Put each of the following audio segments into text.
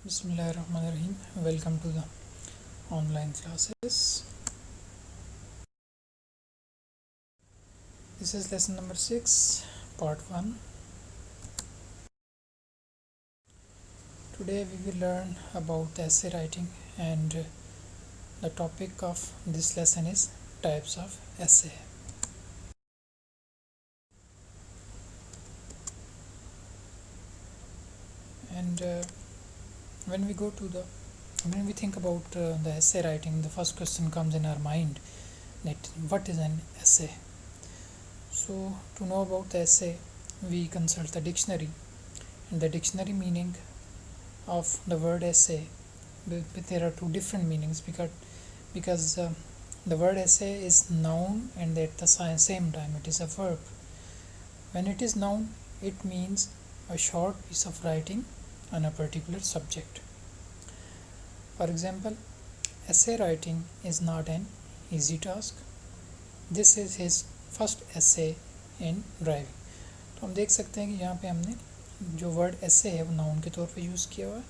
Bismillahirrahmanirrahim. Welcome to the online classes. This is lesson number 6, part 1. Today we will learn about the essay writing, and the topic of this lesson is types of essay. And when we think about the essay writing, the first question comes in our mind, that what is an essay? So to know about the essay, we consult the dictionary, and the dictionary meaning of the word essay, there are two different meanings, because the word essay is noun and at the same time it is a verb. When it is noun, it means a short piece of writing on a particular subject. For example, essay writing is not an easy task. This is his first essay in driving. तो हम देख सकते हैं कि यहाँ पे हमने जो वर्ड essay है वो नाउन के तौर पे यूज़ किया हुआ है,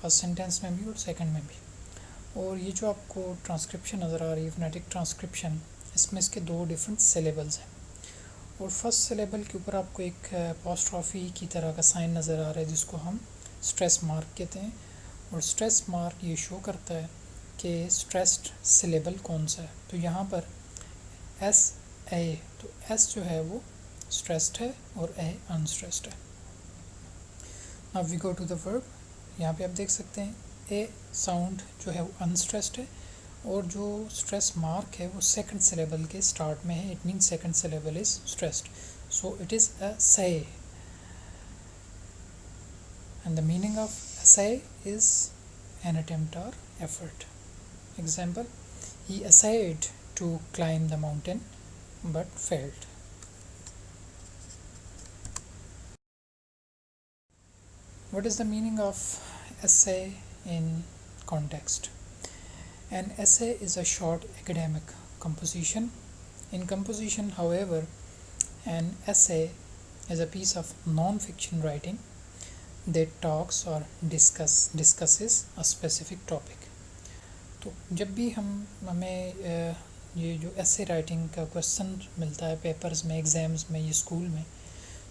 फर्स्ट सेंटेंस में भी और सेकंड में भी. और ये जो आपको ट्रांसक्रिप्शन नज़र आ रही है, फोनेटिक ट्रांसक्रिप्शन, इसमें इसके दो डिफरेंट सिलेबल्स हैं. और फर्स्ट सिलेबल के ऊपर आपको एक अपॉस्ट्रॉफी की तरह का साइन नज़र आ रहा है, जिसको हम स्ट्रेस मार्क कहते हैं. और स्ट्रेस मार्क ये शो करता है कि स्ट्रेस्ड सिलेबल कौन सा है. तो यहाँ पर एस ए, तो एस जो है वो स्ट्रेस्ड है और ए अनस्ट्रेस्ड है. Now we go to the verb. यहाँ पे आप देख सकते हैं ए साउंड जो है वो अनस्ट्रेस्ड है, और जो स्ट्रेस मार्क है वो सेकंड सिलेबल के स्टार्ट में है. It means second syllable is stressed, so it is अ से. एंड द मीनिंग ऑफ से is an attempt or effort. Example, he essayed to climb the mountain but failed. What is the meaning of essay in context? An essay is a short academic composition. In composition, however, an essay is a piece of non-fiction writing that talks or discusses a specific topic. तो जब भी हमें ये जो essay writing का question मिलता है papers में, एग्ज़ाम्स में या स्कूल में,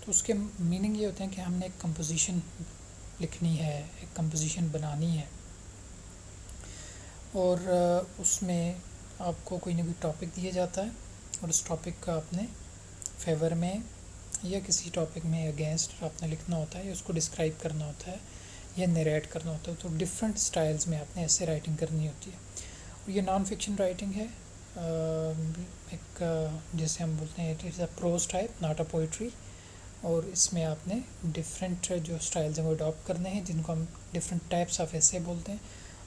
तो उसके मीनिंग ये होते हैं कि हमने एक कंपोजिशन लिखनी है, एक कंपोजिशन बनानी है, और उसमें आपको कोई ना कोई टॉपिक दिया जाता है, और उस टॉपिक का आपने फेवर में या किसी टॉपिक में अगेंस्ट आपने लिखना होता है, या उसको डिस्क्राइब करना होता है, या नरेट करना होता है. तो डिफरेंट स्टाइल्स में आपने ऐसे राइटिंग करनी होती है. और ये नॉन फिक्शन राइटिंग है, एक जैसे हम बोलते हैं it is a prose type, not a poetry. और इसमें आपने डिफरेंट जो स्टाइल्स हैं वो अडॉप्ट करने हैं, जिनको हम डिफरेंट टाइप्स ऑफ ऐसे बोलते हैं.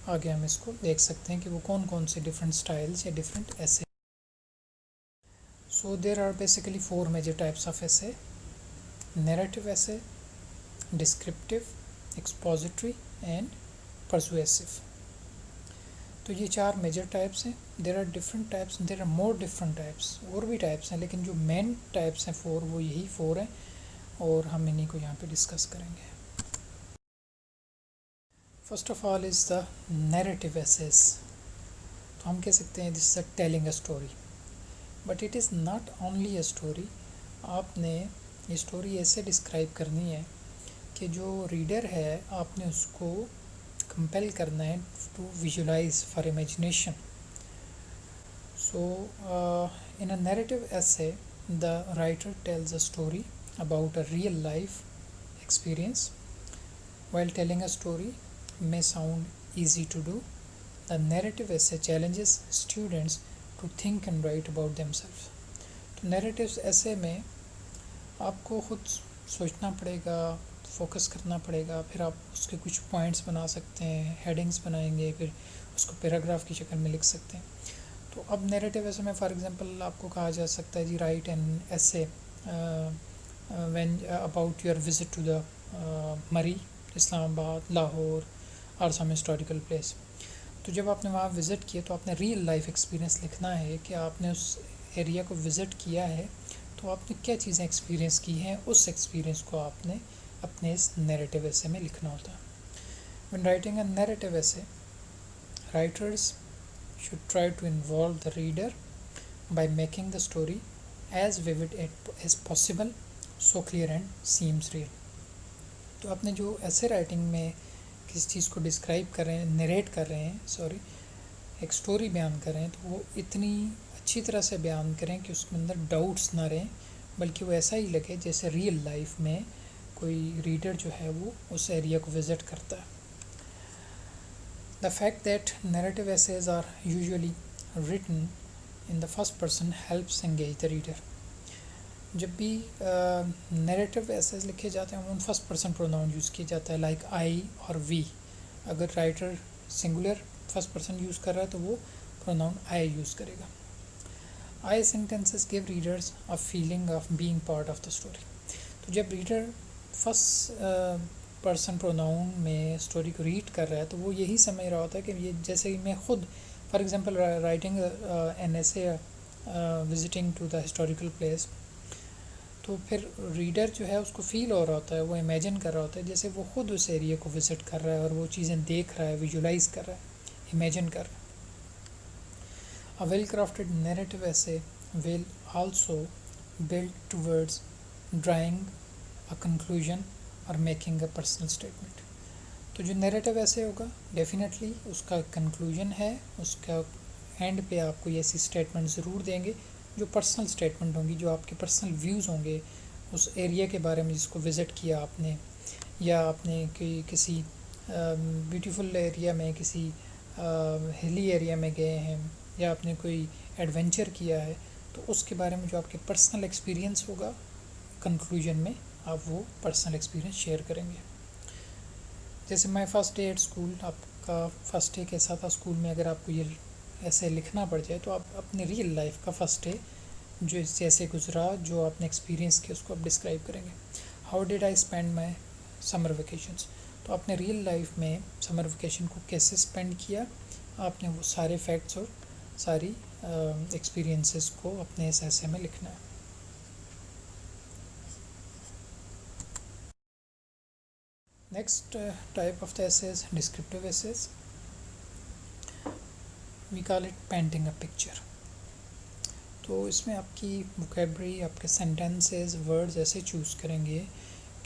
आगे हम इसको देख सकते हैं कि वो कौन कौन से डिफरेंट स्टाइल्स या डिफरेंट ऐसे. So there are basically four major types of essay: narrative essay, descriptive, expository and persuasive. तो ये चार मेजर टाइप्स हैं. There are different types, there are more different types, और भी टाइप्स हैं, लेकिन जो मेन टाइप्स हैं फोर, वो यही फोर हैं, और हम इन्हीं को यहाँ पे डिस्कस करेंगे. First of all is the narrative essays. तो हम कह सकते हैं this is a telling a story, but it is not only a story. आपने ये स्टोरी ऐसे डिस्क्राइब करनी है कि जो रीडर है आपने उसको कंपेल करना है to visualise for imagination. So in a narrative essay the writer tells a story about a real life experience. While telling a story may sound easy to do, the narrative essay challenges students to think and write about themselves. तो narrative ऐसे में आपको खुद सोचना पड़ेगा, focus करना पड़ेगा, फिर आप उसके कुछ पॉइंट्स बना सकते हैं, हेडिंग्स बनाएंगे, फिर उसको पैराग्राफ की शक्ल में लिख सकते हैं. तो अब नैरेटिव ऐसे में फॉर एग्जांपल आपको कहा जा सकता है जी write an essay when about your visit to the Murree, Islamabad, Lahore और सम हिस्टोरिकल प्लेस. तो जब आपने वहाँ विज़िट किया तो आपने रियल लाइफ एक्सपीरियंस लिखना है कि आपने उस एरिया को विज़िट किया है, तो आपने क्या चीज़ें एक्सपीरियंस की हैं, उस एक्सपीरियंस को आपने अपने इस नैरेटिव ऐसे में लिखना होता है. When writing a narrative essay, writers should try to involve the reader by making the story as vivid as possible, so clear and seems real. तो आपने जो ऐसे राइटिंग में किसी चीज़ को डिस्क्राइब कर रहे हैं, नरेट कर रहे हैं, सॉरी, एक स्टोरी बयान कर रहे हैं, तो वो इतनी अच्छी तरह से बयान करें कि उसके अंदर डाउट्स ना रहें, बल्कि वो ऐसा ही लगे जैसे रियल लाइफ में कोई रीडर जो है वो उस एरिया को विज़िट करता है. The fact that narrative essays are usually written in the first person helps engage the reader. जब भी नैरेटिव एसेज लिखे जाते हैं उन फर्स्ट पर्सन प्रोनाउन यूज़ किया जाता है, लाइक आई और वी. अगर writer singular first person use कर रहा है तो वो प्रोनाउन आई यूज़ करेगा. I sentences give readers a feeling of being part of the story. तो जब रीडर फर्स्ट पर्सन प्रोनाउन में स्टोरी को रीड कर रहा है तो वो यही समझ रहा होता है कि ये जैसे कि मैं खुद, for example writing an essay visiting to the historical place, तो फिर रीडर जो है उसको फील हो रहा होता है, वो इमेजिन कर रहा होता है जैसे वो खुद उस एरिया को विज़िट कर रहा है और वो चीज़ें देख रहा है, विजुलाइज कर रहा है, इमेजिन कर रहा है. A well-crafted narrative essay will also build towards drawing a conclusion or making a personal statement. तो जो नैरेटिव ऐसे होगा डेफिनेटली उसका कंक्लूजन है, उसका एंड पे आपको ये ऐसी स्टेटमेंट ज़रूर देंगे जो पर्सनल स्टेटमेंट होंगी, जो आपके पर्सनल व्यूज़ होंगे उस एरिया के बारे में जिसको विज़िट किया आपने, या आपने किसी ब्यूटीफुल एरिया में, किसी हिली एरिया में गए हैं, या आपने कोई एडवेंचर किया है, तो उसके बारे में जो आपके पर्सनल एक्सपीरियंस होगा कंक्लूजन में आप वो पर्सनल एक्सपीरियंस शेयर करेंगे. जैसे my first day at school, आपका फर्स्ट डे कैसा था स्कूल में, अगर आपको ये ऐसे लिखना पड़ जाए तो आप अपनी रियल लाइफ का फर्स्ट डे जो जैसे गुजरा, जो आपने एक्सपीरियंस किया, उसको आप डिस्क्राइब करेंगे. How did I spend my summer vacations, तो आपने रियल लाइफ में समर वेकेशन को कैसे स्पेंड किया, आपने वो सारे फैक्ट्स और सारी एक्सपीरियंसेस को अपने इस ऐसे में लिखना है. Next type of the essays descriptive essays. We call it painting a picture. तो इसमें आपकी वोकेबलरी, आपके सेंटेंसेस, वर्ड्स ऐसे चूज़ करेंगे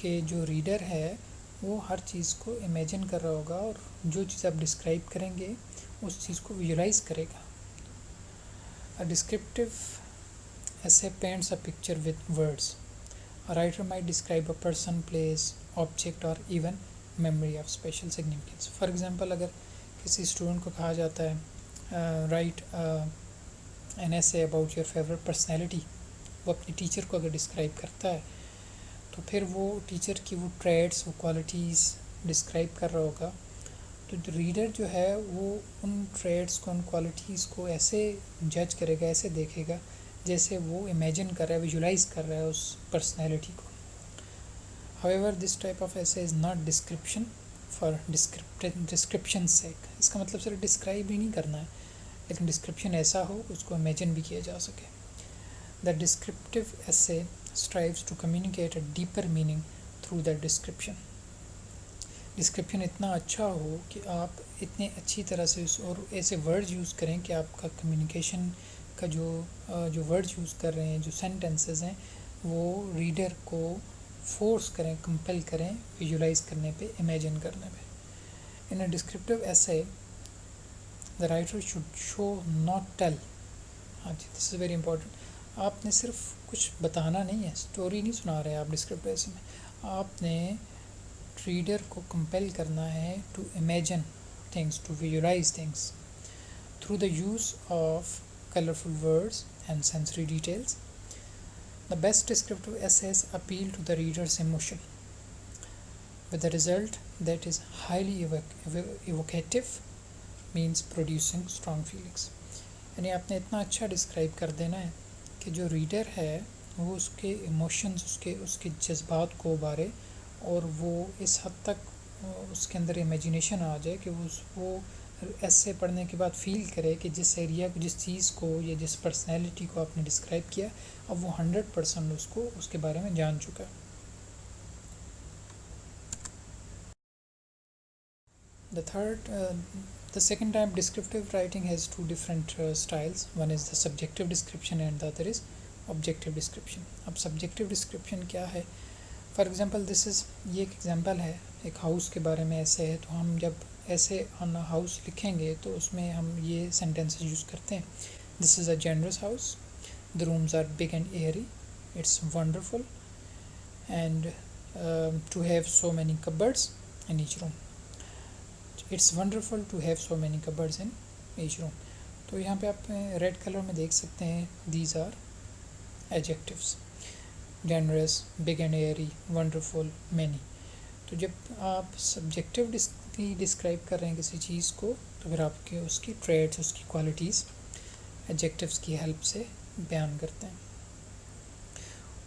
कि जो रीडर है वो हर चीज़ को इमेजिन कर रहा होगा और जो चीज़ आप डिस्क्राइब करेंगे उस चीज़ को विजुलाइज करेगा. A descriptive essay paints a picture with words. A writer might describe a person, place, object or even memory of special significance. For example, अगर किसी स्टूडेंट को कहा जाता है write an essay about your favorite personality, वो अपनी teacher को अगर डिस्क्राइब करता है तो फिर वो टीचर की वो ट्रेड्स, वो क्वालिटीज़ डिस्क्राइब कर रहा होगा. तो रीडर जो है वो उन ट्रेड्स को, उन क्वालिटीज़ को ऐसे जज करेगा, ऐसे देखेगा जैसे वो इमेजिन कर रहा है, विजुलाइज कर रहा है उस पर्सनैलिटी को. However this type of essay is not description for description sake. इसका मतलब सिर्फ डिस्क्राइब ही नहीं करना है, लेकिन डिस्क्रिप्शन ऐसा हो उसको इमेजिन भी किया जा सके. The descriptive essay strives to communicate a deeper meaning through the description. Description इतना अच्छा हो कि आप इतने अच्छी तरह से और ऐसे वर्ड्स यूज़ करें कि आपका कम्युनिकेशन का जो वर्ड्स यूज़ कर रहे हैं, जो सेंटेंसेस हैं, वो रीडर को फोर्स करें, कंपेल करें विजुलाइज करने पे, इमेजिन करने पे. In a descriptive essay the writer should show not tell. हाँ जी, दिस इज़ वेरी इंपॉर्टेंट. आपने सिर्फ कुछ बताना नहीं है, स्टोरी नहीं सुना रहे आप डिस्क्रिप्टिव ऐसे में. आपने रीडर को कंपेल करना है to imagine things, to visualise things through the use of colorful words and sensory details. The best descriptive essays appeal to the reader's emotion with a result that is highly evocative, means producing strong feelings. यानी आपने इतना अच्छा describe कर देना है कि जो reader है वो उसके इमोशंस, उसके जज्बात को उभारे और वो इस हद तक उसके अंदर इमेजिनेशन आ जाए कि वो ऐसे पढ़ने के बाद फील करे कि जिस एरिया को, जिस चीज़ को या जिस पर्सनैलिटी को आपने डिस्क्राइब किया, अब वो 100% उसको, उसके बारे में जान चुका है. The third, the second type, descriptive writing, has two different styles. One is the subjective description and the other is objective description. अब subjective description क्या है? फॉर एग्ज़ाम्पल दिस इज़, ये एक एग्ज़ाम्पल है, एक हाउस के बारे में ऐसे है, तो हम जब ऐसे ऑन हाउस लिखेंगे तो उसमें हम ये सेंटेंसेस यूज़ करते हैं. This is a generous house, the rooms are big and airy, it's wonderful and to have so many cupboards in each room. It's wonderful to have so many cupboards in each room. तो यहाँ पे आप red colour में देख सकते हैं, these are adjectives, generous, big and airy, wonderful, many. तो जब आप सब्जेक्टिवली डिस्क्राइब कर रहे हैं किसी चीज़ को, तो फिर आपके उसकी ट्रेड्स, उसकी क्वालिटीज़ एडजेक्टिव्स की हेल्प से बयान करते हैं.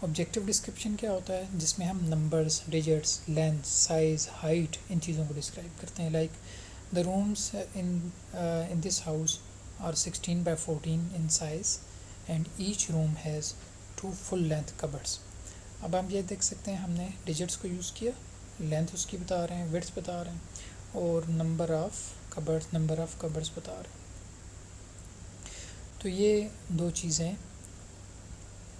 ऑब्जेक्टिव डिस्क्रिप्शन क्या होता है? जिसमें हम numbers, digits, length, size, height, इन चीज़ों को डिस्क्राइब करते हैं. Like the rooms in this house are 16 by 14 in size and each room has 2 full length cupboards. अब आप ये देख सकते हैं, हमने डिजिट्स को यूज़ किया, लेंथ उसकी बता रहे हैं, विड्थ बता रहे हैं, और नंबर ऑफ़ कबर्ड्स बता रहे हैं. तो ये दो चीज़ें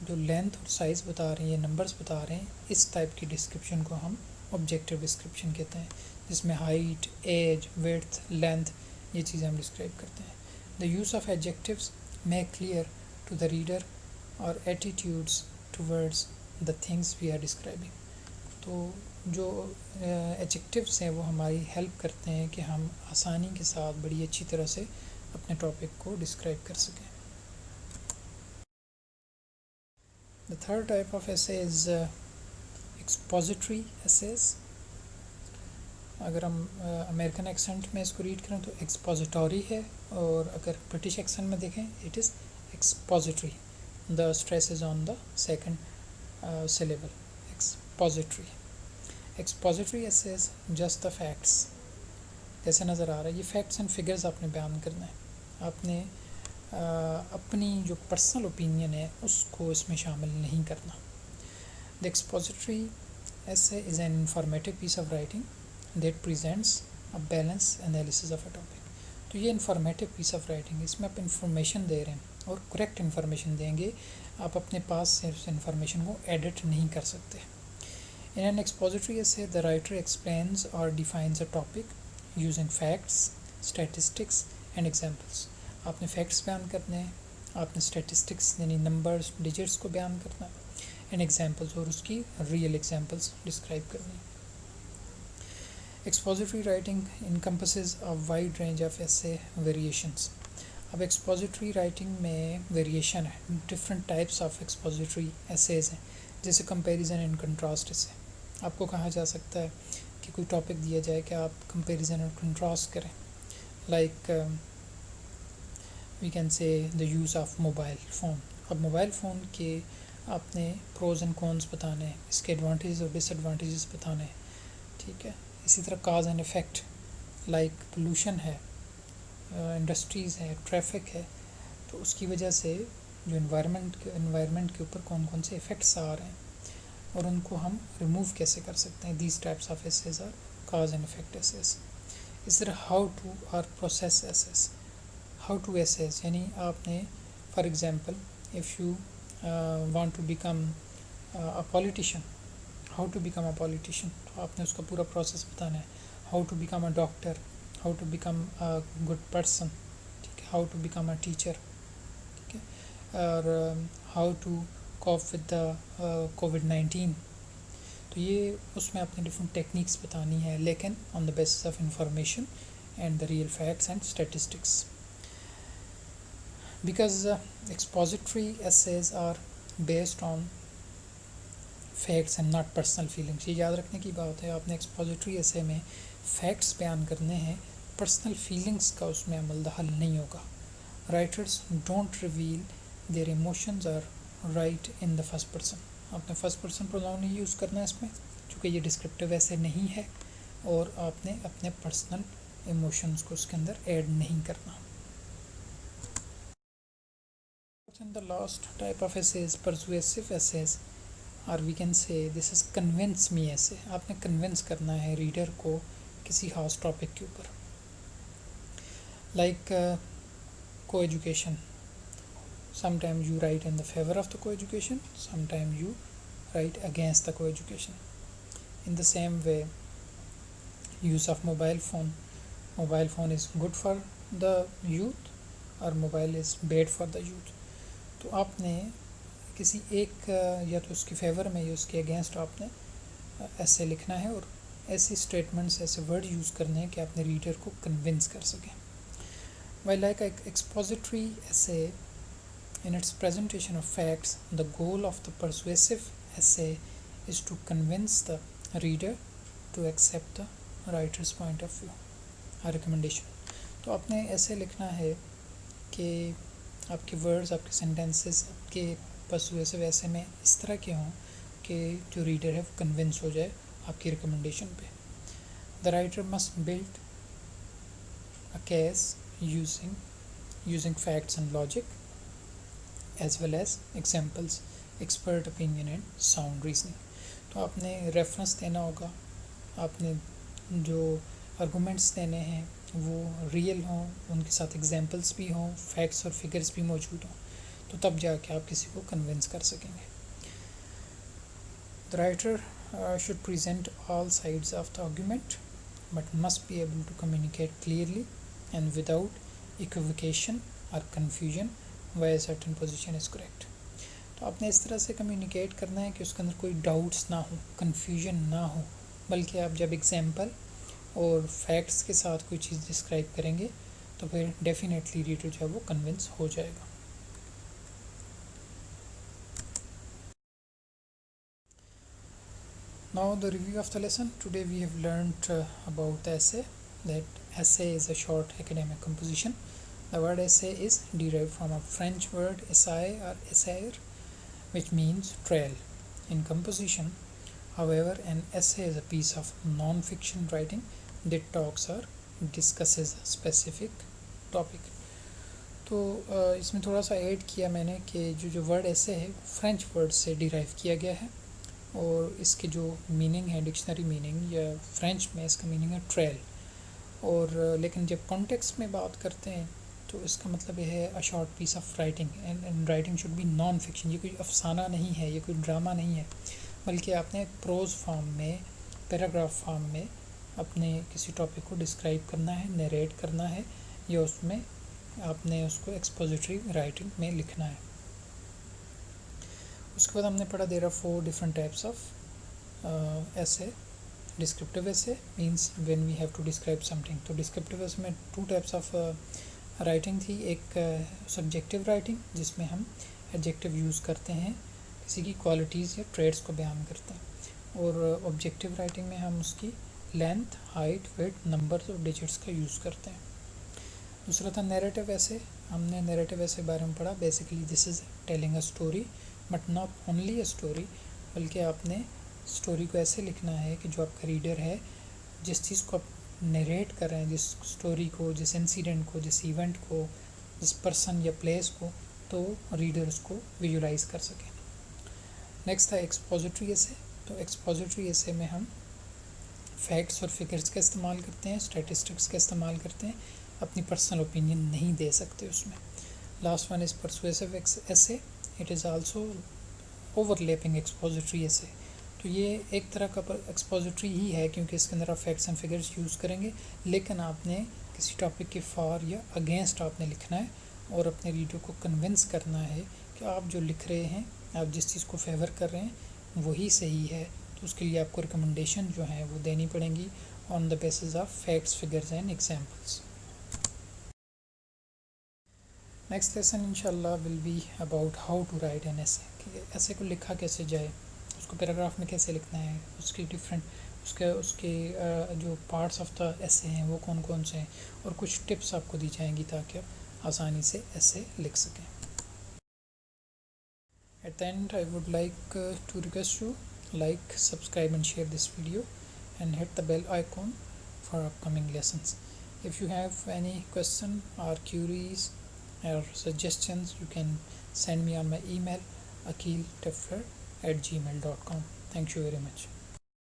जो लेंथ और साइज़ बता रही हैं, नंबर्स बता रहे हैं, इस टाइप की डिस्क्रिप्शन को हम ऑब्जेक्टिव डिस्क्रिप्शन कहते हैं, जिसमें हाइट, एज, विड्थ, लेंथ, ये चीज़ें हम डिस्क्राइब करते हैं. The use of adjectives make clear to the reader our attitudes towards the things we are describing. तो जो एडजेक्टिव्स हैं वो हमारी हेल्प करते हैं कि हम आसानी के साथ बड़ी अच्छी तरह से अपने टॉपिक को डिस्क्राइब कर सकें. The third type of essay is expository essays. अगर हम अमेरिकन एक्सेंट में इसको रीड करें तो एक्सपोजिटोरी है, और अगर ब्रिटिश एक्सेंट में देखें it is expository. The stress is on the second syllable. Expository. Expository essays just the facts, जैसे नज़र आ रहा है, ये फैक्ट्स एंड फिगर्स आपने बयान करना है. आपने अपनी जो पर्सनल ओपिनियन है उसको इसमें शामिल नहीं करना. The expository essay is an informative piece of writing that presents a balanced analysis of a topic. तो ये informative piece of writing, इसमें आप इंफॉर्मेशन दे रहे हैं और करेक्ट इन्फॉर्मेशन देंगे. आप अपने पास से उस इन्फॉर्मेशन को एडिट नहीं कर सकते. In an expository essay, the writer explains or defines a topic using facts, statistics and examples. आपने फैक्ट्स बयान करने हैं, आपने स्टैटिस्टिक्स यानी नंबर्स, डिजिट्स को बयान करना है, एंड एग्जांपल्स और उसकी रियल एग्जांपल्स डिस्क्राइब करनी है. Expository writing encompasses a wide range of essay variations. अब एक्सपोजिटरी राइटिंग में वेरिएशन है, different types of expository essays हैं, जैसे कंपैरिजन एंड कंट्रास्ट एसे. आपको कहा जा सकता है कि कोई टॉपिक दिया जाए कि आप कंपैरिजन और कंट्रास्ट करें. Like we can say the use of mobile phone. अब मोबाइल फ़ोन के आपने प्रोज एंड कॉन्स बताने हैं, इसके एडवांटेज और डिसएडवांटेजेस बताने हैं. ठीक है. इसी तरह काज एंड इफ़ेक्ट, लाइक पोल्यूशन है, इंडस्ट्रीज़ है, ट्रैफिक है, तो उसकी वजह से जो इन्वायरमेंट के ऊपर कौन कौन से इफ़ेक्ट्स आ रहे हैं और उनको हम रिमूव कैसे कर सकते हैं. These types of essays are cause and effect essays. इस तरह how to or process essays. How to essays यानी आपने, for example, if you want to become a politician, how to become a politician, तो आपने उसका पूरा process बताना है. How to become a doctor, how to become a good person, ठीक है, how to become a teacher, ठीक है, और how to corp with the कोविड-19. तो ये उसमें आपने डिफरेंट टेक्निक्स बतानी है, लेकिन on the basis of information and the real facts and statistics. Because expository essays are based on facts and not personal feelings. ये याद रखने की बात है, आपने expository essay में facts बयान करने हैं, personal feelings का उसमें अमल दखल नहीं होगा. Writers don't reveal their emotions or write in the first person. आपने first person pronoun ही यूज़ करना है इसमें, क्योंकि ये descriptive essay नहीं है, और आपने अपने personal emotions को उसके अंदर ऐड नहीं करना. And the last type of essay is persuasive essays, or we can say this is convince me essay. आपने convince करना है रीडर को किसी खास टॉपिक के ऊपर. like co-education. Sometimes you write in the favor of the co-education, sometimes you write against the co-education. In the same way, use of mobile phone is good for the youth और mobile is bad for the youth. तो आपने किसी एक या तो उसके favour में या उसके अगेंस्ट आपने ऐसे लिखना है और ऐसे स्टेटमेंट्स, ऐसे वर्ड यूज़ करने हैं कि आपने रीडर को कन्विंस कर सकें. While like expository essay, in its presentation of facts, the goal of the persuasive essay is to convince the reader to accept the writer's point of view or recommendation. तो आपने ऐसे लिखना है कि आपके वर्ड्स, आपके सेंटेंसेस, आपके persuasive ऐसे में इस तरह के हों कि जो रीडर है वो कन्विंस हो जाए आपकी रिकमेंडेशन पे. The writer must build a case using facts and logic as well as examples, expert opinion and sound reasoning. तो आपने रेफरेंस देना होगा, आपने जो आर्गूमेंट्स देने हैं वो रियल हों, उनके साथ एग्जांपल्स भी हों, फैक्ट्स और फिगर्स भी मौजूद हों, तो तब जाके आप किसी को कन्विंस कर सकेंगे. The writer should present all sides of the argument but must be able to communicate clearly and without equivocation or confusion why a certain position is correct. तो आपने इस तरह से कम्युनिकेट करना है कि उसके अंदर कोई डाउट्स ना हो, कन्फ्यूजन ना हो, बल्कि आप जब एग्जांपल और फैक्ट्स के साथ कोई चीज़ डिस्क्राइब करेंगे तो फिर डेफिनेटली रीडर जो है वो कन्विंस हो जाएगा. Now the review of the lesson. Today we have learned about the essay. That essay is a short academic composition. The word essay is derived from a French word essayer or essayer, which means trail. In composition, however, an essay is a piece of non-fiction writing that talks or discusses a specific topic. तो इसमें थोड़ा सा add किया मैंने कि जो word ऐसे है फ्रेंच वर्ड से डिराइव किया गया है और इसके जो मीनिंग है, डिक्शनरी मीनिंग या फ्रेंच में इसका मीनिंग है ट्रेल. और लेकिन जब कॉन्टेक्स्ट में बात करते हैं तो इसका मतलब यह है a short piece of writing. And writing should be non fiction. ये कोई अफसाना नहीं है, ये कोई ड्रामा नहीं है, बल्कि आपने प्रोज फॉर्म में, पैराग्राफ फॉर्म में अपने किसी टॉपिक को डिस्क्राइब करना है, नरेट करना है, या उसमें आपने उसको एक्सपोजिटरी राइटिंग में लिखना है. उसके बाद हमने पढ़ा there are 4 different types of essay. Descriptive essay means when we have to describe something. तो डिस्क्रिप्टिव ऐसे में 2 टाइप्स ऑफ राइटिंग थी. एक सब्जेक्टिव राइटिंग जिसमें हम एडजेक्टिव यूज़ करते हैं, किसी की क्वालिटीज़ या ट्रेड्स को बयान करते हैं. और ऑब्जेक्टिव राइटिंग में हम उसकी लेंथ, हाइट, वेट, नंबर्स और डिजिट्स का यूज़ करते हैं. दूसरा था नैरेटिव ऐसे. हमने नैरेटिव ऐसे बारे में पढ़ा. Basically this is telling a story but not only a story, बल्कि आपने स्टोरी को ऐसे लिखना है कि जो आपका रीडर है जिस चीज़ को आप नरेट कर रहे हैं, जिस स्टोरी को, जिस इंसिडेंट को, जिस इवेंट को, जिस पर्सन या प्लेस को, तो रीडर उसको विजुलाइज कर सके. नेक्स्ट था एक्सपोजिटरी ऐसे. तो एक्सपोजिटरी ऐसे में हम फैक्ट्स और फिगर्स का इस्तेमाल करते हैं, स्टैटिस्टिक्स का इस्तेमाल करते हैं, अपनी पर्सनल ओपिनियन नहीं दे सकते उसमें. लास्ट वन इज़ परसुएसिव ऐसे. It is also overlapping expository ऐसे. तो ये एक तरह का एक्सपोजिटरी ही है क्योंकि इसके अंदर आप फैक्ट्स एंड फिगर्स यूज़ करेंगे, लेकिन आपने किसी टॉपिक के फॉर या अगेंस्ट आपने लिखना है और अपने रीडर को कन्विंस करना है कि आप जो लिख रहे हैं, आप जिस चीज़ को फेवर कर रहे हैं वही सही है. तो उसके लिए आपको रिकमेंडेशन जो है वो देनी पड़ेंगी on the basis of facts, figures and examples. Next lesson इंशाल्लाह will be about how to write an essay. कि ऐसे को लिखा कैसे जाए, उसको पैराग्राफ में कैसे लिखना है, उसकी डिफरेंट उसके जो पार्ट्स ऑफ द ऐसे हैं वो कौन कौन से हैं, और कुछ टिप्स आपको दी जाएंगी ताकि आप आसानी से ऐसे लिख सकें. At the end I would like to request you like, subscribe and share this video and hit the bell icon for upcoming lessons. If you have any question or queries or suggestions, you can send me on my email akiltefler@gmail.com. Thank you very much.